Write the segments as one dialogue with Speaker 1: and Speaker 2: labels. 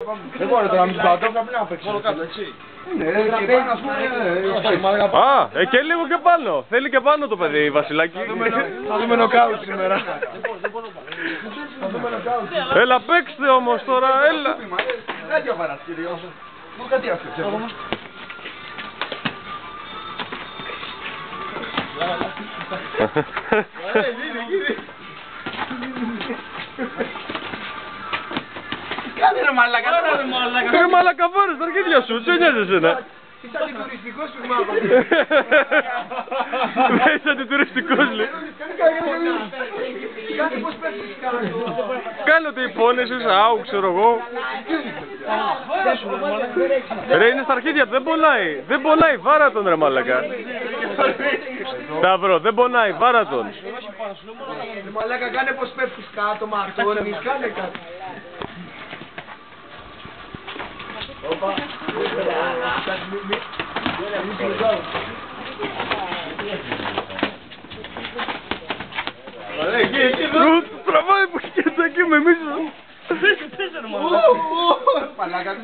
Speaker 1: Δεν μπορείτε να μην πατώ, πρέπει να παίξω. Μόνο κάτω, έτσι. Ναι, και πάνω, ας πούμε,
Speaker 2: Α, και λίγο και πάνω. Θέλει και πάνω το παιδί, Βασιλάκη.
Speaker 1: Θα δούμε νοκάουτ σήμερα.
Speaker 2: Έλα, παίξτε όμως τώρα, έλα.
Speaker 1: Δεν διαβαράς, κύριος. Μου κάτι άφησε. Κάνε ρε μαλάκα,
Speaker 2: Ρε μαλάκα, πάρε στα αρχίδια σου, τι νοιάζεσαι, ναι.
Speaker 1: είσαι αντιτουριστικός σου μάπα.
Speaker 2: Δεν είσαι αντιτουριστικός, λέει.
Speaker 1: Κάνε πως πέφτεις κάτω.
Speaker 2: Κάνε ότι πόνεσες, άου, ξέρω εγώ. Ρε, είναι στα αρχίδια του, δεν πονάει. Δεν πονάει, βάρα τον ρε μαλάκα. Σταύρο, δεν πονάει, βάρα τον.
Speaker 1: Μαλάκα, κάνε πως πέφτεις κάτω, μαθαίνεις, κάνε κάτι.
Speaker 2: Τραβάει που κοίτα εκεί με μίσο.
Speaker 1: Μαλάκα,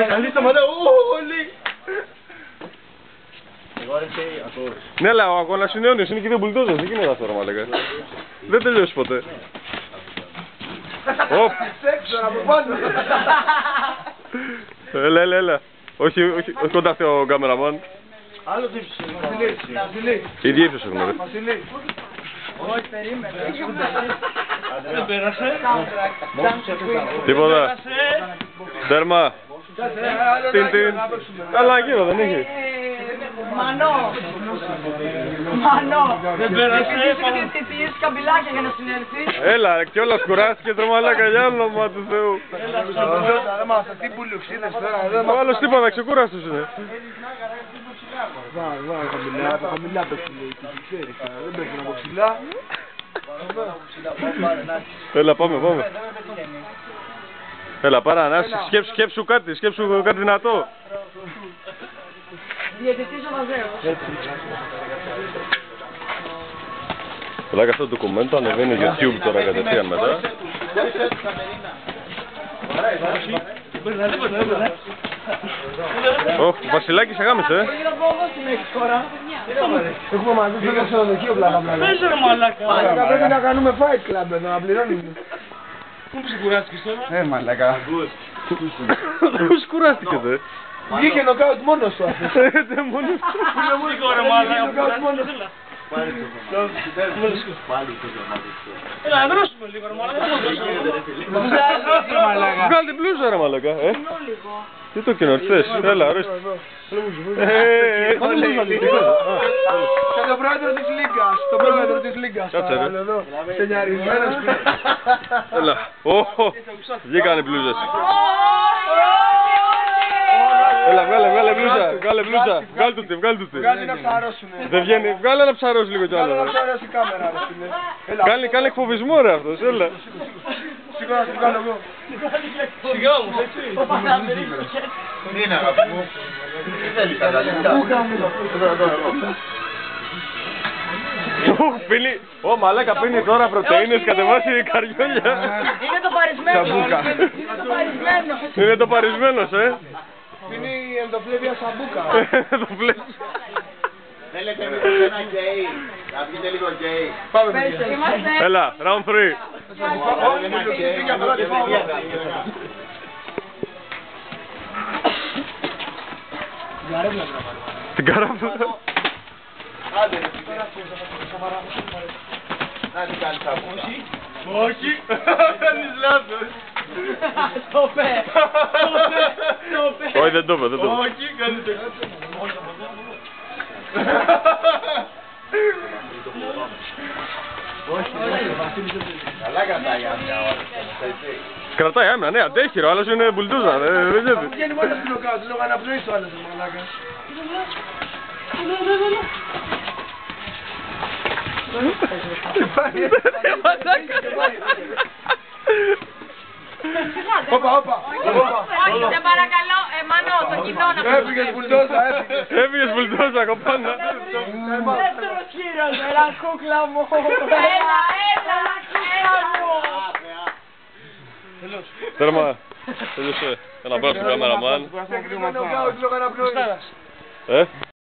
Speaker 1: καλή σταματά, όλοι.
Speaker 2: Ναι, αλλά ο αγώνας είναι αιώνιος, είναι και δύο μπουλντόζες, δεν γίνεται αυτό ρε μαλάκα. Δεν τελειώσει ποτέ. Έλα. Όχι κοντά ο κάμεραμαν.
Speaker 1: Άλλο τι Βασιλή.
Speaker 2: Η ίδια ύψος έχουμε.
Speaker 1: Βασιλή.
Speaker 3: Όχι, περίμενε.
Speaker 1: Δεν πέρασε.
Speaker 2: Τίποτα. Τέρμα. Τιν. Καλά γύρω δεν έχει.
Speaker 3: Μανώ.
Speaker 1: Δεν πέρασε.
Speaker 3: Τι πιέζει καμπυλάκια για να συνέλθεις.
Speaker 2: Έλα, κιόλας κουράστηκε το μαλάκα για όνομα του Θεού.
Speaker 1: Τι πουλουξίδες τώρα.
Speaker 2: Ο άλλος τίποτα, ξεκούραστος είναι.
Speaker 1: Βάρ, χαμηλά πέφτει, ξέρεις, δεν πέφτει από ψηλά.
Speaker 2: Έλα, πάμε. Έλα, πάρε ανάση, σκέψου κάτι δυνατό.
Speaker 3: Διαιτητής ο Μαζέος.
Speaker 2: Λάκα αυτό το ντοκουμέντο ανεβαίνει YouTube τώρα κατευθείαν μετά. Ωχ, Βασιλάκη σε γάμισε,
Speaker 1: Έχουμε μαζί στο ξενοδοχείο πλάκα.
Speaker 3: Πες ρε μαλάκα.
Speaker 1: Πρέπει να κάνουμε fight club εδώ, να πληρώνουμε.
Speaker 3: Πού ξεκουράστηκες τώρα.
Speaker 1: Μαλάκα.
Speaker 2: Πώς κουράστηκες,
Speaker 1: Βγήκε νοκάουτ μόνος σου αυτός.
Speaker 2: μόνος του.
Speaker 3: Έλα, να δρώσουμε λίγο ρε μαλάκα.
Speaker 2: Βγάλε την πλούζα ρε μαλάκα. Τι το κοινωνιστές, έλα ορίστε.
Speaker 1: Και τον πρόεδρο της Λίγκας.
Speaker 2: Κάτσε ρε.
Speaker 1: Στενιαρισμένος.
Speaker 2: Έλα, βγήκαν οι πλούζες. Έλα, βγάλε πλούζα, βγάλε του τη.
Speaker 1: Βγάλε να ψαρώσουνε.
Speaker 2: Δεν βγαίνει, βγάλε να ψαρώσει λίγο κι
Speaker 1: Βγάλε να
Speaker 2: άλλο.
Speaker 1: ψαρώσει η κάμερα, ρε φίλε.
Speaker 2: Κάνει εκφοβισμό ρε αυτός, έλα.
Speaker 1: Σιγά, να την κάνω εγώ.
Speaker 3: Σιγά όμως, έτσι.
Speaker 1: Τι είναι αγάπη μου. Τι θέλεις καταλήξα.
Speaker 2: Πίνει, μαλάκα πίνει τώρα πρωτεΐνες, κατεβάσει καριόλια.
Speaker 3: Είναι το παρισμένο.
Speaker 1: Σαμπούκα.
Speaker 2: Είναι το παρισμένος,
Speaker 1: Πίνει ενδοπλέβεια σαμπούκα.
Speaker 2: Το βλέπεις.
Speaker 4: Θέλετε ένα γκέι, να βγείτε λίγο γκέι.
Speaker 1: Πάμε παιδιά.
Speaker 2: Έλα, round 3. Την καράβουλα.
Speaker 4: Άντε ρε φίλε. Να την κάνεις σαμπούκα.
Speaker 2: Όχι, κάνεις λάθος.
Speaker 3: Το πέ.
Speaker 2: Όχι, δεν το είπε.
Speaker 4: Όχι, κάνεις καλά κρατάει άμυνα ώρα.
Speaker 2: Κρατάει άμυνα, ναι, αντέχει, ο άλλος είναι μπουλντούζα, δεν γίνεται.
Speaker 1: Βγαίνει μόνο στην νοκάουτ, λόγω αναπνοής του άλλος, μαλάκα. Όπα.
Speaker 3: Όχι, σε παρακαλώ, Μάνο, το κοινό να το
Speaker 1: Έφυγες μπουλντόζα,
Speaker 2: Έφυγες μπουλντούζα, κοπάνα.
Speaker 3: δεύτερο κύριος, έλα κούκλα μου. Έλα, κούκλα μου.
Speaker 2: Τέρμα. Τέλειωσε. Ένα μπράβο στον καμεραμάν.
Speaker 1: Τεχνικό νοκάουτ λόγω αναπνοής.